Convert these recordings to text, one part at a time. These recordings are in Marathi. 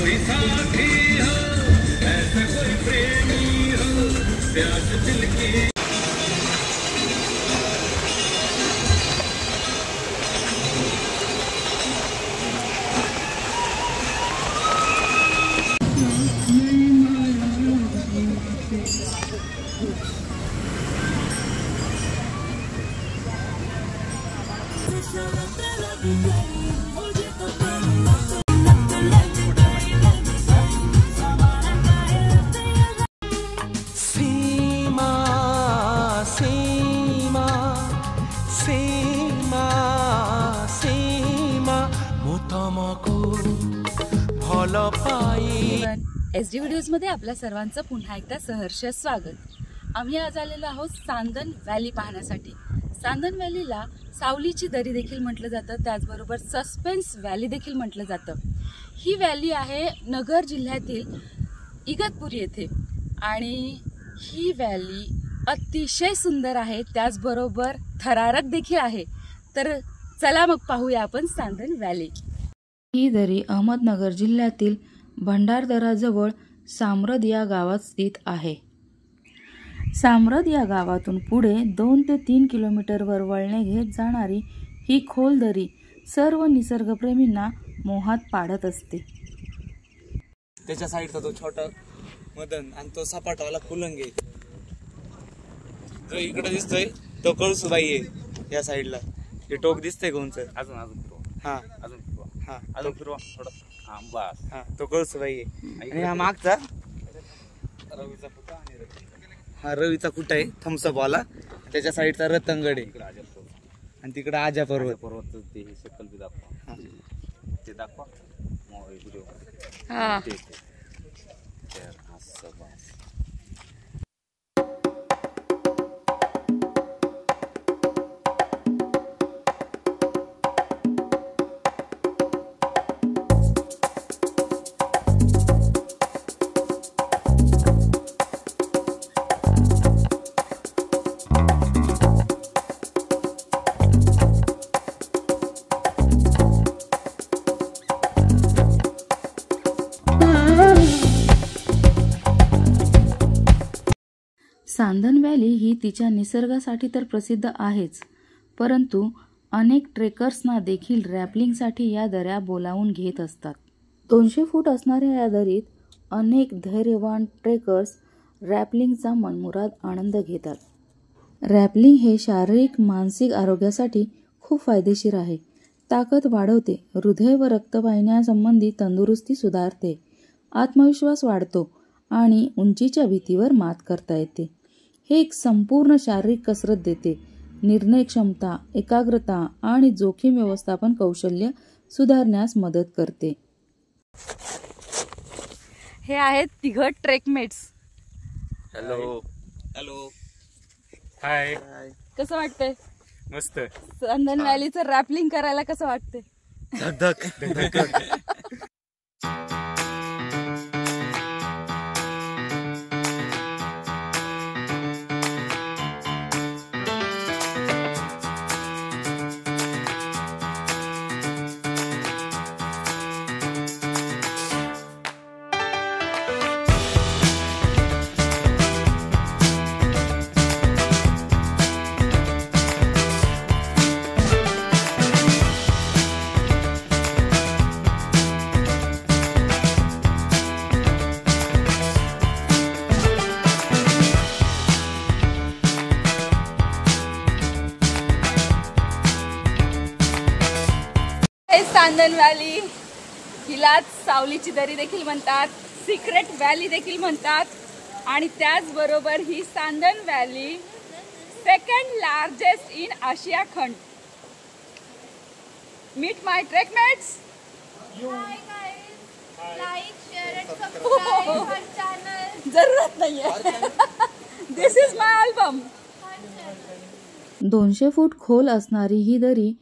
कोई साथी हो, ऐसा कोई प्रेमी हो, प्यास दिल की। SD व्हिडिओजमध्ये आपल्या सर्वांचं पुन्हा एकदा सहर्ष स्वागत। आम्ही आज आलेलो आहोत सांदन व्हॅली पाहण्यासाठी। सांदन व्हॅलीला सावलीची दरी देखील म्हटलं जातं, त्याचबरोबर सस्पेन्स व्हॅली देखील म्हटलं जातं। ही व्हॅली आहे नगर जिल्ह्यातील इगतपुरी येथे आणि ही व्हॅली अतिशय सुंदर आहे, त्याचबरोबर थरारक देखील आहे। तर चला मग पाहूया आपण सांदन व्हॅली। ही दरी अहमदनगर जिल्ह्यातील भंडारदराजवळ साम्रद या गावात स्थित आहे। साम्रद या गावातून पुढे 2 ते 3 किलोमीटरवर वळणे घेत जाणारी ही खोल दरी सर्व निसर्गप्रेमींना मोहात पाडत असते। त्याच्या साईडचा तो छोटा मदन आणि तो सपाटवाला कुलंग आहे, जो इकडे दिसतोय तो कळसुबाई आहे या साईडला। हे टोक दिसतंय कोणच अजून हा अजून फिरवा थोडं बस। तो कळसुबाई आहे आणि हा मागचा रवीचा कुटा हा रवीचा कुटा आहे थम्सअप वाला। त्याच्या साईडचा रतंगड आहे आणि तिकडे आजा पर्वत ते शकल बी दाखवा ते दाखवा व्हिडिओ सांदन व्हॅली ही तिच्या निसर्गासाठी तर प्रसिद्ध आहेच, परंतु अनेक ट्रेकर्सना देखील रॅपलिंगसाठी या दऱ्या बोलावून घेत असतात। 200 फूट असणाऱ्या या दरीत अनेक धैर्यवान ट्रेकर्स रॅपलिंगचा मनमुराद आनंद घेतात। रॅपलिंग हे शारीरिक मानसिक आरोग्यासाठी खूप फायदेशीर आहे। ताकद वाढवते, हृदय व रक्तवाहिन्यांसंबंधी तंदुरुस्ती सुधारते, आत्मविश्वास वाढतो आणि उंचीच्या भीतीवर मात करता येते। हे एक संपूर्ण शारीरिक कसरत देते, निर्णय क्षमता, एकाग्रता आणि जोखीम व्यवस्थापन कौशल्य सुधारण्यास मदत करते। हे आहेत तिघ ट्रेकमेट्स। हॅलो हॅलो हाय, कसं वाटतंय? मस्त। सांदन व्हॅलीचं रॅपलिंग करायला कसं वाटतंय? धक धक धक। सांदन व्हॅली हिलाच सावलीची दरी देखील म्हणतात, सिक्रेट व्हॅली देखील म्हणतात आणि त्याचबरोबर ही सांदन व्हॅली सेकंड लार्जेस्ट इन आशिया खंड। मीट माय ट्रेकमेट्स। लाइक शेयर एंड सब्सक्राइब आवर चैनल। जरूरत नाहीये। दिस इज माय अल्बम। 200 फूट खोल असणारी ही दरी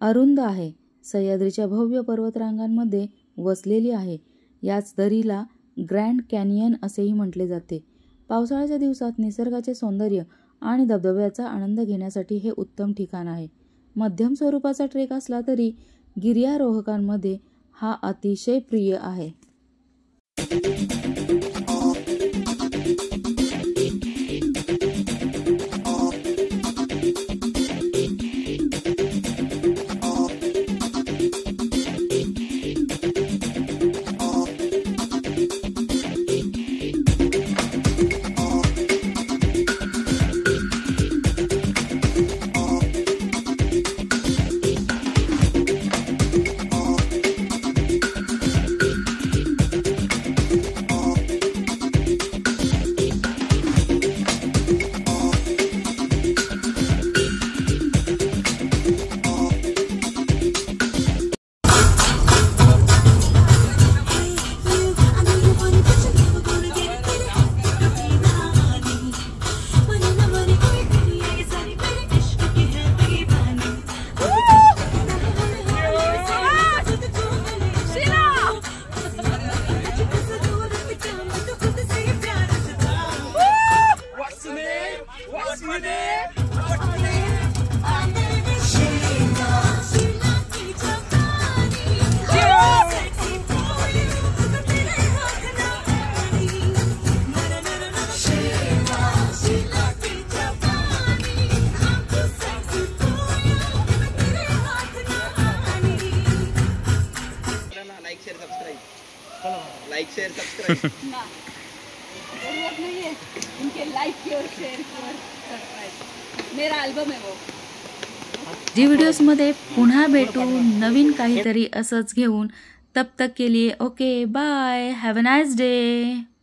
अरुंद आहे, सह्याद्रीच्या भव्य पर्वतरांगांमध्ये वसलेली आहे। याच दरीला ग्रँड कॅनियन असेही म्हटले जाते। पावसाळ्याच्या दिवसात निसर्गाचे सौंदर्य आणि धबधब्याचा आनंद घेण्यासाठी हे उत्तम ठिकाण आहे। मध्यम स्वरूपाचा ट्रेक असला तरी गिर्यारोहकांमध्ये हा अतिशय प्रिय आहे। लाइक शेयर सब्सक्राइब जरूरत नहीं है उनके लाइक की और शेयर की और सब्सक्राइब. मेरा अल्बम है वो. जी व्हिडिओजमध्ये पुन्हा भेटू नवीन काहीतरी असंच घेऊन. तब तक के लिए okay bye. Have a nice day.